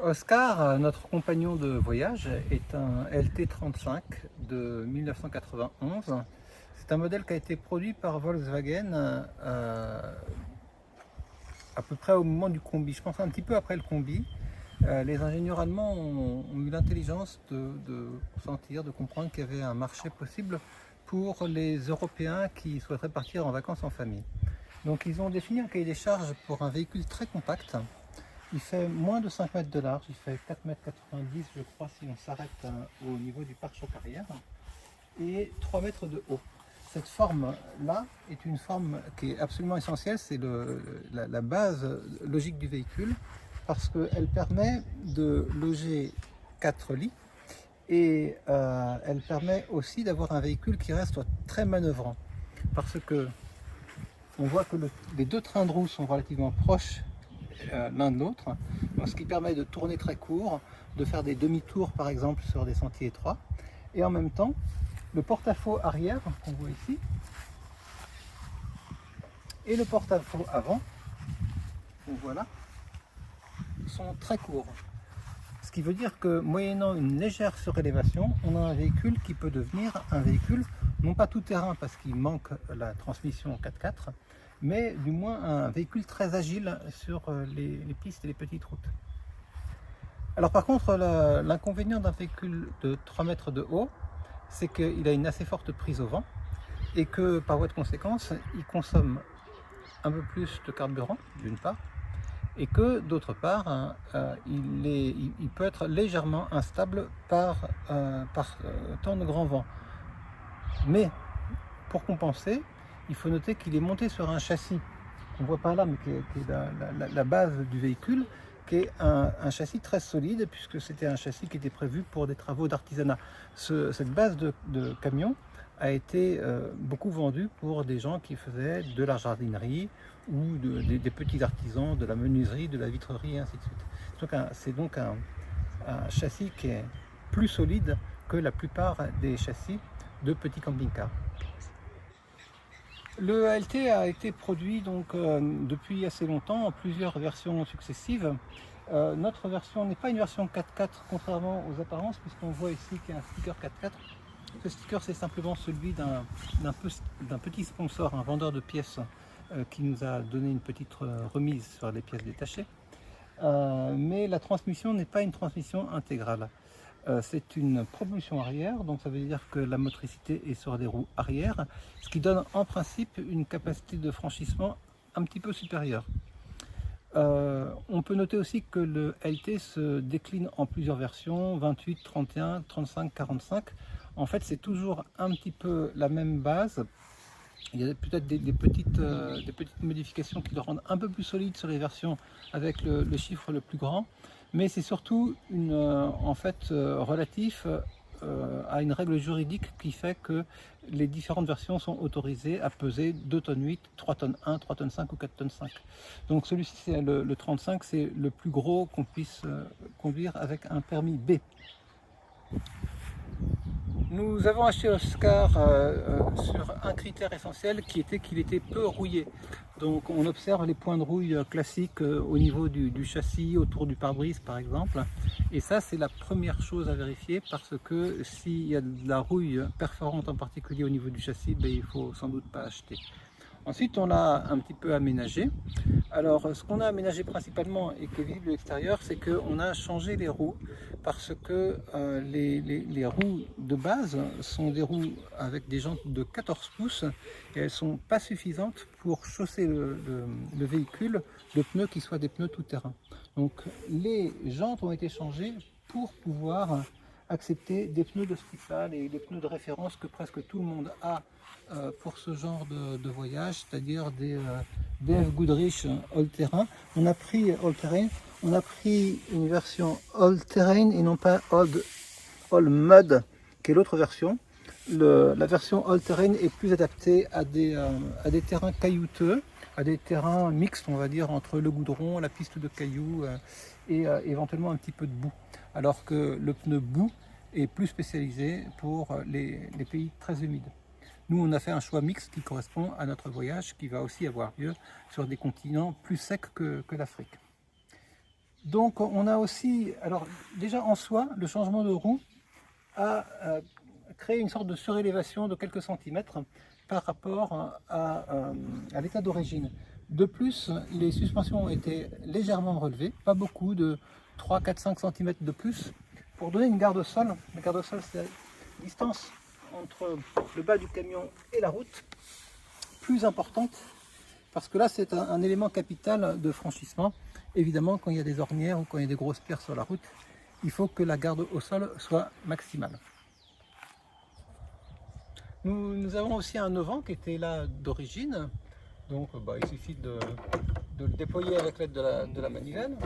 Oscar, notre compagnon de voyage, est un LT35 de 1991. C'est un modèle qui a été produit par Volkswagen à peu près au moment du combi, je pense un petit peu après le combi. Les ingénieurs allemands ont eu l'intelligence de sentir, de comprendre qu'il y avait un marché possible pour les Européens qui souhaiteraient partir en vacances en famille. Donc ils ont défini un cahier des charges pour un véhicule très compact. Il fait moins de 5 mètres de large, il fait 4,90 mètres je crois si on s'arrête au niveau du pare-choc arrière, et 3 mètres de haut. Cette forme-là est une forme qui est absolument essentielle, c'est la base logique du véhicule, parce qu'elle permet de loger 4 lits, et elle permet aussi d'avoir un véhicule qui reste très manœuvrant, parce que on voit que les deux trains de roue sont relativement proches l'un de l'autre, ce qui permet de tourner très court, de faire des demi-tours par exemple sur des sentiers étroits, et en même temps le porte-à-faux arrière qu'on voit ici et le porte-à-faux avant qu'on voit là sont très courts, ce qui veut dire que moyennant une légère surélévation, on a un véhicule qui peut devenir un véhicule non pas tout terrain parce qu'il manque la transmission 4x4, mais du moins un véhicule très agile sur les pistes et les petites routes. Alors par contre, l'inconvénient d'un véhicule de 3 mètres de haut, c'est qu'il a une assez forte prise au vent et que par voie de conséquence, il consomme un peu plus de carburant, d'une part, et que d'autre part, il peut être légèrement instable par temps de grand vent. Mais pour compenser, il faut noter qu'il est monté sur un châssis qu'on ne voit pas là, mais qui est la base du véhicule, qui est un châssis très solide, puisque c'était un châssis qui était prévu pour des travaux d'artisanat. Cette base de camion a été beaucoup vendue pour des gens qui faisaient de la jardinerie ou des petits artisans, de la menuiserie, de la vitrerie, et ainsi de suite. C'est donc un châssis qui est plus solide que la plupart des châssis de petits camping-cars. Le LT a été produit donc depuis assez longtemps en plusieurs versions successives. Notre version n'est pas une version 4x4 contrairement aux apparences, puisqu'on voit ici qu'il y a un sticker 4x4. Ce sticker, c'est simplement celui d'un petit sponsor, un vendeur de pièces qui nous a donné une petite remise sur les pièces détachées. Mais la transmission n'est pas une transmission intégrale. C'est une propulsion arrière, donc ça veut dire que la motricité est sur des roues arrière, ce qui donne en principe une capacité de franchissement un petit peu supérieure. On peut noter aussi que le LT se décline en plusieurs versions, 28, 31, 35, 45. En fait, c'est toujours un petit peu la même base. Il y a peut-être des petites modifications qui le rendent un peu plus solide sur les versions avec le chiffre le plus grand, mais c'est surtout relatif à une règle juridique qui fait que les différentes versions sont autorisées à peser 2 tonnes 8, 3 tonnes 1, 3 tonnes 5 ou 4 tonnes 5. Donc celui-ci, c'est le 35, c'est le plus gros qu'on puisse conduire avec un permis B. Nous avons acheté Oscar sur un critère essentiel qui était qu'il était peu rouillé. Donc on observe les points de rouille classiques au niveau du châssis, autour du pare-brise par exemple. Et ça, c'est la première chose à vérifier, parce que s'il y a de la rouille perforante en particulier au niveau du châssis, il ne faut sans doute pas acheter. Ensuite, on l'a un petit peu aménagé. Alors, ce qu'on a aménagé principalement et qui est visible de l'extérieur, c'est qu'on a changé les roues, parce que les roues de base sont des roues avec des jantes de 14 pouces et elles ne sont pas suffisantes pour chausser le véhicule de pneus qui soient des pneus tout-terrain. Donc, les jantes ont été changées pour pouvoir accepter des pneus de ce type-là, les pneus de référence que presque tout le monde a pour ce genre de voyage, c'est-à-dire des BF Goodrich all-terrain. On a pris all-terrain, on a pris une version all-terrain et non pas all mud, qui est l'autre version. La version all-terrain est plus adaptée à des terrains caillouteux, à des terrains mixtes, on va dire, entre le goudron, la piste de cailloux et éventuellement un petit peu de boue. Alors que le pneu boue est plus spécialisé pour les pays très humides. Nous, on a fait un choix mixte qui correspond à notre voyage, qui va aussi avoir lieu sur des continents plus secs que l'Afrique. Donc, on a aussi, alors déjà en soi, le changement de roue a créé une sorte de surélévation de quelques centimètres par rapport à l'état d'origine. De plus, les suspensions ont été légèrement relevées, pas beaucoup, de 3, 4, 5 cm de plus, pour donner une garde au sol. La garde au sol, c'est la distance entre le bas du camion et la route, plus importante, parce que là, c'est un élément capital de franchissement. Évidemment, quand il y a des ornières ou quand il y a des grosses pierres sur la route, il faut que la garde au sol soit maximale. Nous avons aussi un auvent qui était là d'origine, donc il suffit de le déployer avec l'aide de la manivelle.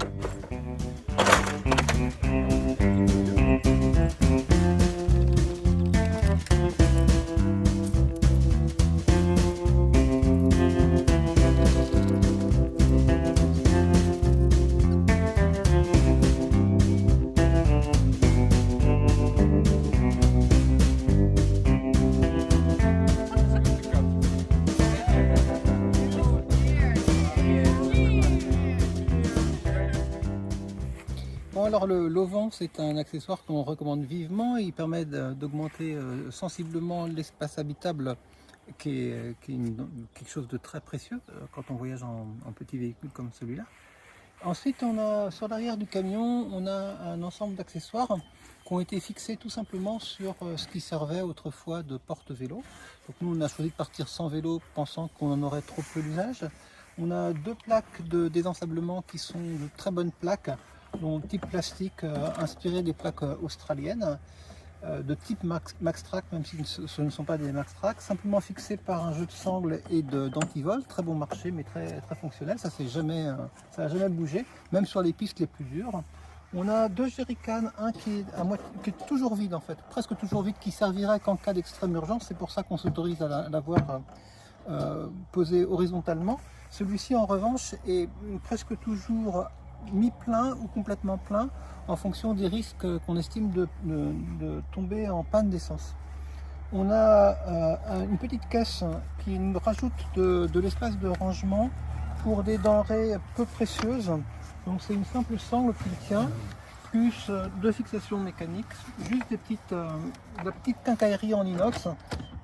Bon, alors l'auvent, c'est un accessoire qu'on recommande vivement. Il permet d'augmenter sensiblement l'espace habitable, qui est quelque chose de très précieux quand on voyage en petit véhicule comme celui-là. Ensuite, sur l'arrière du camion, on a un ensemble d'accessoires qui ont été fixés tout simplement sur ce qui servait autrefois de porte-vélo. Donc nous, on a choisi de partir sans vélo, pensant qu'on en aurait trop peu d'usage. On a 2 plaques de désensablement qui sont de très bonnes plaques, donc type plastique inspiré des plaques australiennes, de type Maxtrax, même si ce ne sont pas des Maxtrax, simplement fixés par un jeu de sangle et d'antivol, très bon marché mais très fonctionnel, ça n'a jamais bougé, même sur les pistes les plus dures. On a 2 jerrycans, un qui est toujours vide en fait, presque toujours vide, qui servirait qu'en cas d'extrême urgence, c'est pour ça qu'on s'autorise à l'avoir posé horizontalement. Celui-ci en revanche est presque toujours mi-plein ou complètement plein en fonction des risques qu'on estime de tomber en panne d'essence. On a une petite caisse qui nous rajoute de l'espace de rangement pour des denrées peu précieuses. Donc c'est une simple sangle qui le tient, plus 2 fixations mécaniques, juste de la petite quincaillerie en inox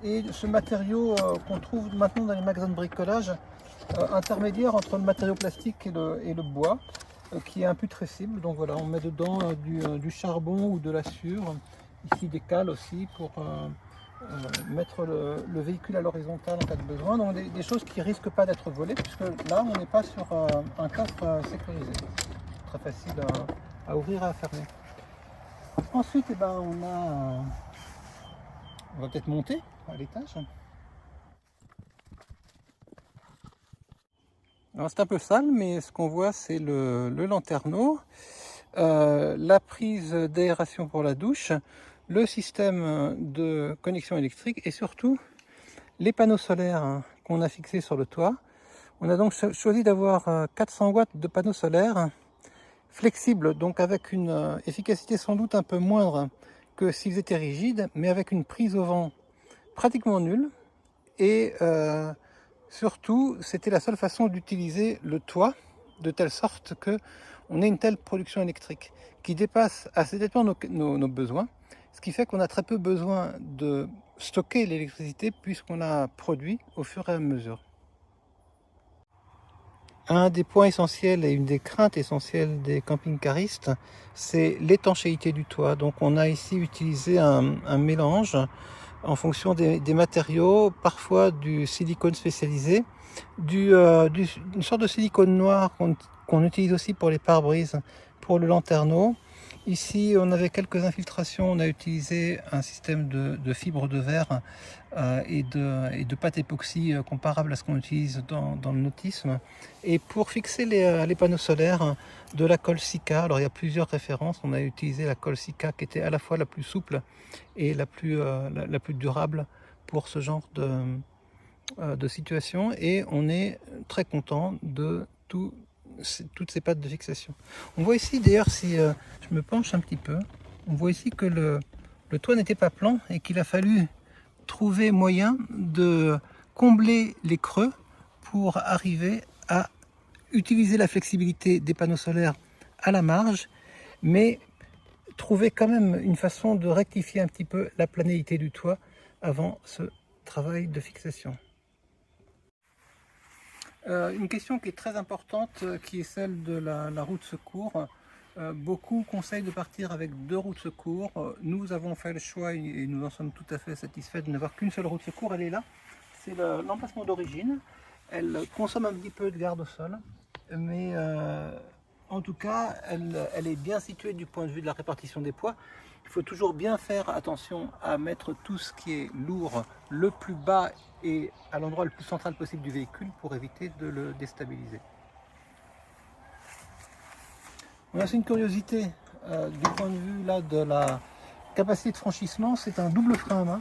et ce matériau qu'on trouve maintenant dans les magasins de bricolage, intermédiaire entre le matériau plastique et le bois, qui est imputrescible. Donc voilà, on met dedans du charbon ou de la sûre, ici des cales aussi pour mettre le véhicule à l'horizontale en cas de besoin. Donc des choses qui ne risquent pas d'être volées, puisque là on n'est pas sur un coffre sécurisé. Très facile à ouvrir et à fermer. Ensuite, on va peut-être monter à l'étage. C'est un peu sale, mais ce qu'on voit, c'est le lanterneau, la prise d'aération pour la douche, le système de connexion électrique et surtout les panneaux solaires qu'on a fixés sur le toit. On a donc choisi d'avoir 400 watts de panneaux solaires flexibles, donc avec une efficacité sans doute un peu moindre que s'ils étaient rigides, mais avec une prise au vent pratiquement nulle et surtout, c'était la seule façon d'utiliser le toit de telle sorte qu'on ait une telle production électrique qui dépasse assez nettement nos besoins, ce qui fait qu'on a très peu besoin de stocker l'électricité puisqu'on a produit au fur et à mesure. Un des points essentiels et une des craintes essentielles des camping-caristes, c'est l'étanchéité du toit. Donc on a ici utilisé un mélange en fonction des matériaux, parfois du silicone spécialisé, une sorte de silicone noir qu'on utilise aussi pour les pare-brises, pour le lanterneau, Ici, on avait quelques infiltrations. On a utilisé un système de fibres de verre et de pâte époxy comparable à ce qu'on utilise dans le nautisme. Et pour fixer les panneaux solaires, de la colle Sika. Alors, il y a plusieurs références. On a utilisé la colle Sika qui était à la fois la plus souple et la plus durable pour ce genre de situation. Et on est très content de toutes ces pattes de fixation. On voit ici d'ailleurs, si je me penche un petit peu, on voit ici que le toit n'était pas plan et qu'il a fallu trouver moyen de combler les creux pour arriver à utiliser la flexibilité des panneaux solaires à la marge, mais trouver quand même une façon de rectifier un petit peu la planéité du toit avant ce travail de fixation. Une question qui est très importante, qui est celle de la roue de secours. Beaucoup conseillent de partir avec 2 roues de secours. Nous avons fait le choix et nous en sommes tout à fait satisfaits de n'avoir qu'une seule roue de secours. Elle est là, c'est l'emplacement d'origine. Elle consomme un petit peu de garde au sol, mais en tout cas, elle est bien située du point de vue de la répartition des poids. Il faut toujours bien faire attention à mettre tout ce qui est lourd le plus bas et à l'endroit le plus central possible du véhicule pour éviter de le déstabiliser. On a aussi une curiosité du point de vue là, de la capacité de franchissement, c'est un double frein à main.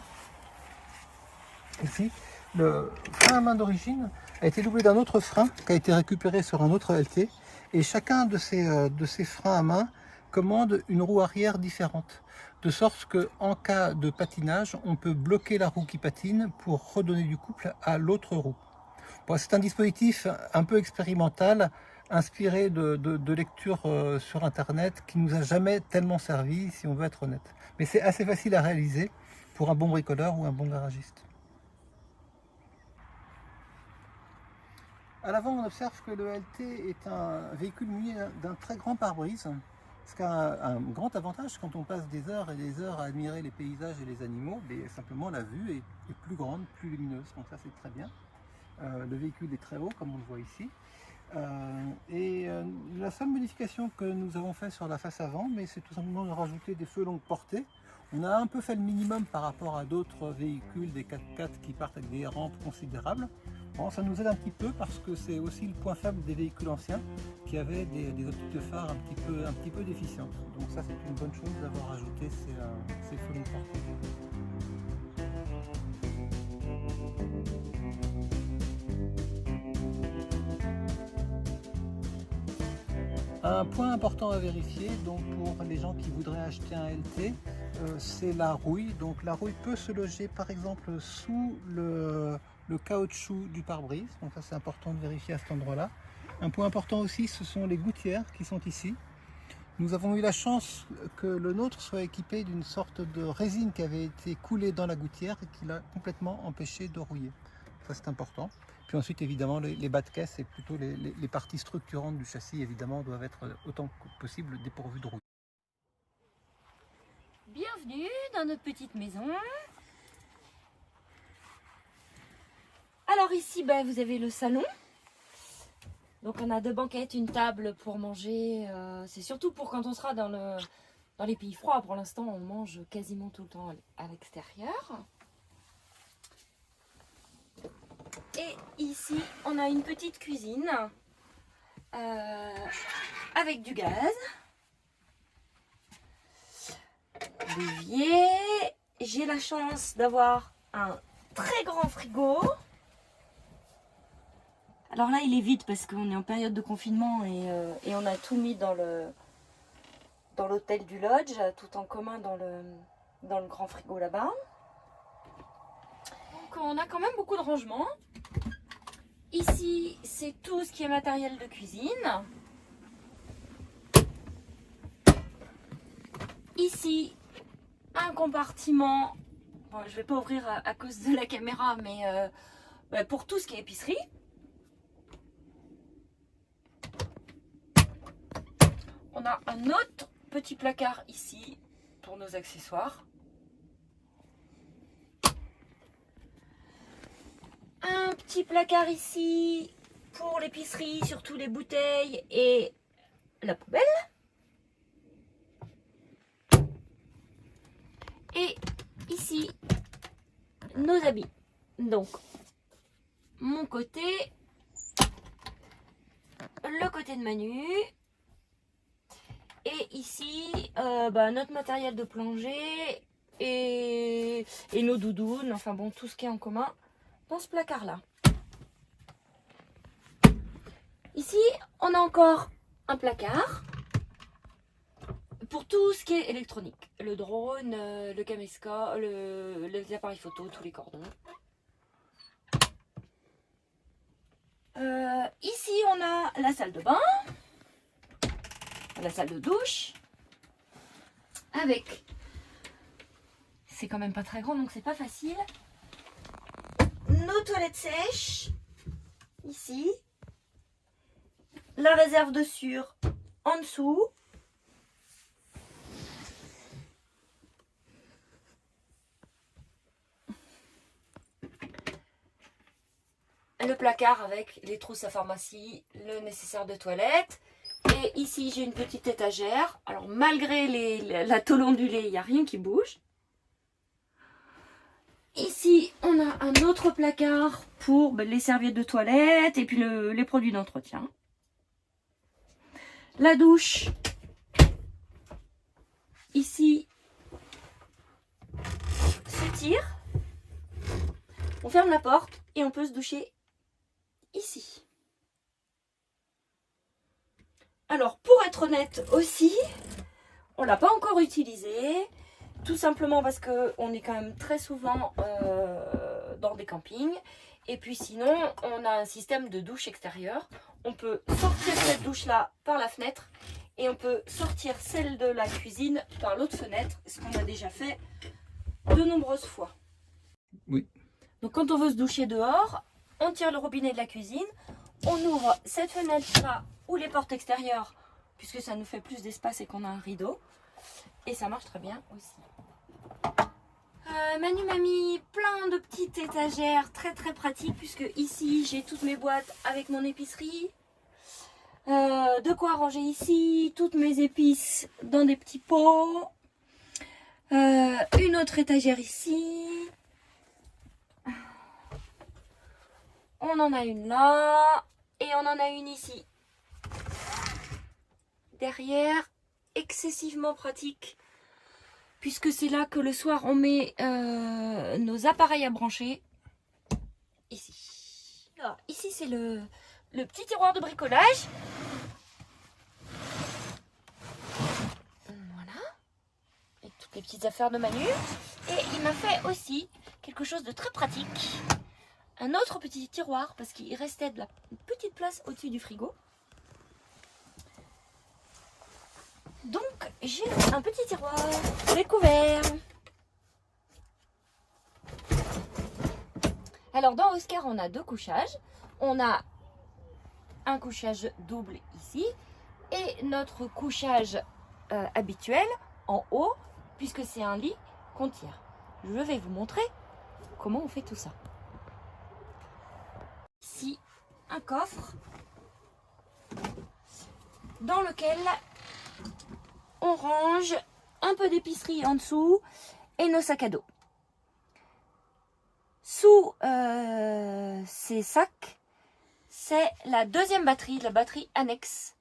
Ici, le frein à main d'origine a été doublé d'un autre frein qui a été récupéré sur un autre LT, et chacun de ces freins à main commande une roue arrière différente, de sorte qu'en cas de patinage, on peut bloquer la roue qui patine pour redonner du couple à l'autre roue. Bon, c'est un dispositif un peu expérimental, inspiré de lectures sur internet, qui nous a jamais tellement servi, si on veut être honnête. Mais c'est assez facile à réaliser pour un bon bricoleur ou un bon garagiste. À l'avant, on observe que le LT est un véhicule muni d'un très grand pare-brise, ce qui a un grand avantage quand on passe des heures et des heures à admirer les paysages et les animaux, mais simplement la vue est plus grande, plus lumineuse, donc ça c'est très bien. Le véhicule est très haut, comme on le voit ici. La seule modification que nous avons fait sur la face avant, mais c'est tout simplement de rajouter des feux longue portée. On a un peu fait le minimum par rapport à d'autres véhicules, des 4x4 qui partent avec des rampes considérables. Bon, ça nous aide un petit peu parce que c'est aussi le point faible des véhicules anciens qui avaient des optiques de phare un petit peu déficientes. Donc ça, c'est une bonne chose d'avoir ajouté ces feux longue portée. Un point important à vérifier donc pour les gens qui voudraient acheter un LT, c'est la rouille. Donc la rouille peut se loger par exemple sous le caoutchouc du pare-brise. Donc ça c'est important de vérifier à cet endroit-là. Un point important aussi, ce sont les gouttières qui sont ici. Nous avons eu la chance que le nôtre soit équipé d'une sorte de résine qui avait été coulée dans la gouttière et qui l'a complètement empêché de rouiller. Ça c'est important. Puis ensuite, évidemment, les bas de caisse et plutôt les parties structurantes du châssis, évidemment, doivent être autant que possible dépourvues de rouille. Bienvenue dans notre petite maison. Alors ici, vous avez le salon. Donc on a 2 banquettes, une table pour manger. C'est surtout pour quand on sera dans les pays froids. Pour l'instant, on mange quasiment tout le temps à l'extérieur. Et ici, on a une petite cuisine avec du gaz, l'évier. J'ai la chance d'avoir un très grand frigo. Alors là, il est vide parce qu'on est en période de confinement et on a tout mis dans l'hôtel du lodge, tout en commun dans le grand frigo là-bas. Donc on a quand même beaucoup de rangements. Ici, c'est tout ce qui est matériel de cuisine. Ici, un compartiment. Bon, je ne vais pas ouvrir à cause de la caméra, mais pour tout ce qui est épicerie. On a un autre petit placard ici pour nos accessoires. Un petit placard ici pour l'épicerie, surtout les bouteilles et la poubelle. nos habits. Donc, mon côté, le côté de Manu, et ici, notre matériel de plongée et nos doudounes, enfin bon, tout ce qui est en commun dans ce placard-là. Ici, on a encore un placard pour tout ce qui est électronique. Le drone, le caméscope, les appareils photo, tous les cordons. Ici, on a la salle de bain, la salle de douche, avec, c'est quand même pas très grand, donc c'est pas facile, nos toilettes sèches, ici, la réserve de sûre en dessous, le placard avec les trousses à pharmacie, le nécessaire de toilette. Et ici, j'ai une petite étagère. Alors, malgré la tôle ondulée, il n'y a rien qui bouge. Ici, on a un autre placard pour les serviettes de toilette et puis les produits d'entretien. La douche. Ici, se tire. On ferme la porte et on peut se doucher ici. Alors, pour être honnête aussi, on ne l'a pas encore utilisé, tout simplement parce qu'on est quand même très souvent dans des campings. Et puis sinon, on a un système de douche extérieure. On peut sortir cette douche-là par la fenêtre et on peut sortir celle de la cuisine par l'autre fenêtre, ce qu'on a déjà fait de nombreuses fois. Oui. Donc quand on veut se doucher dehors, on tire le robinet de la cuisine, on ouvre cette fenêtre-là ou les portes extérieures, puisque ça nous fait plus d'espace et qu'on a un rideau. Et ça marche très bien aussi. Manu m'a mis plein de petites étagères très très pratiques, puisque ici j'ai toutes mes boîtes avec mon épicerie. De quoi ranger ici, toutes mes épices dans des petits pots. Une autre étagère ici. On en a une là et on en a une ici. Derrière, excessivement pratique, puisque c'est là que le soir on met nos appareils à brancher. Ici. Alors, ici c'est le petit tiroir de bricolage. Voilà. Et toutes les petites affaires de Manu. Et il m'a fait aussi quelque chose de très pratique. Un autre petit tiroir, parce qu'il restait de la petite place au-dessus du frigo. Donc, j'ai un petit tiroir découvert. Alors, dans Oscar, on a deux couchages. On a un couchage double ici et notre couchage habituel en haut, puisque c'est un lit qu'on tire. Je vais vous montrer comment on fait tout ça. Ici, un coffre dans lequel on range un peu d'épicerie en dessous et nos sacs à dos. Sous ces sacs, c'est la deuxième batterie, la batterie annexe.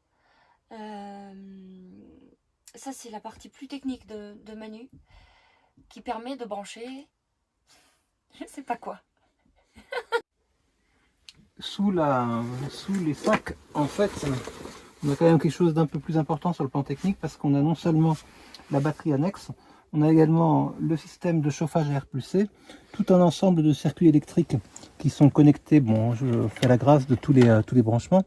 Ça, c'est la partie plus technique de Manu qui permet de brancher, je ne sais pas quoi. Sous les sacs, en fait, on a quand même quelque chose d'un peu plus important sur le plan technique, parce qu'on a non seulement la batterie annexe, on a également le système de chauffage à R+C, tout un ensemble de circuits électriques qui sont connectés, bon, je fais la grâce de tous les branchements,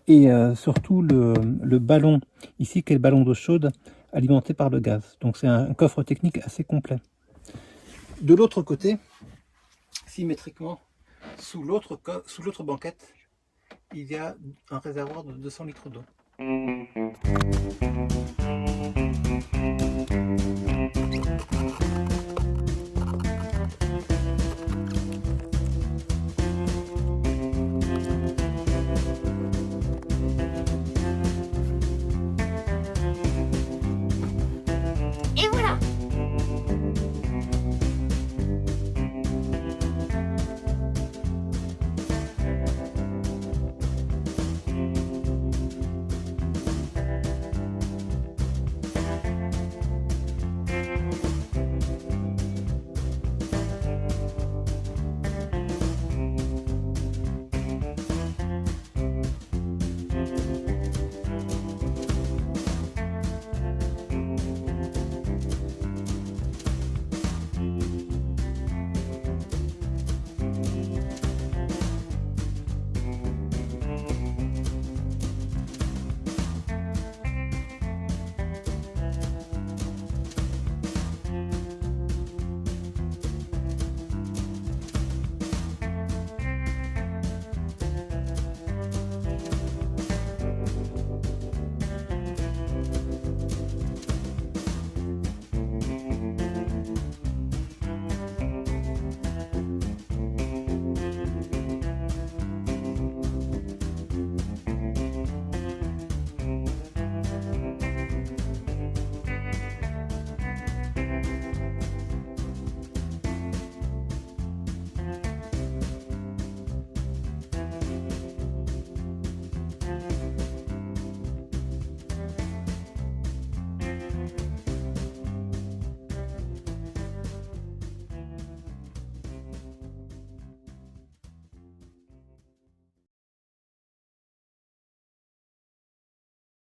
et surtout le ballon ici, qui est le ballon d'eau chaude alimenté par le gaz. Donc c'est un coffre technique assez complet. De l'autre côté, symétriquement, sous l'autre banquette, il y a un réservoir de 200 litres d'eau.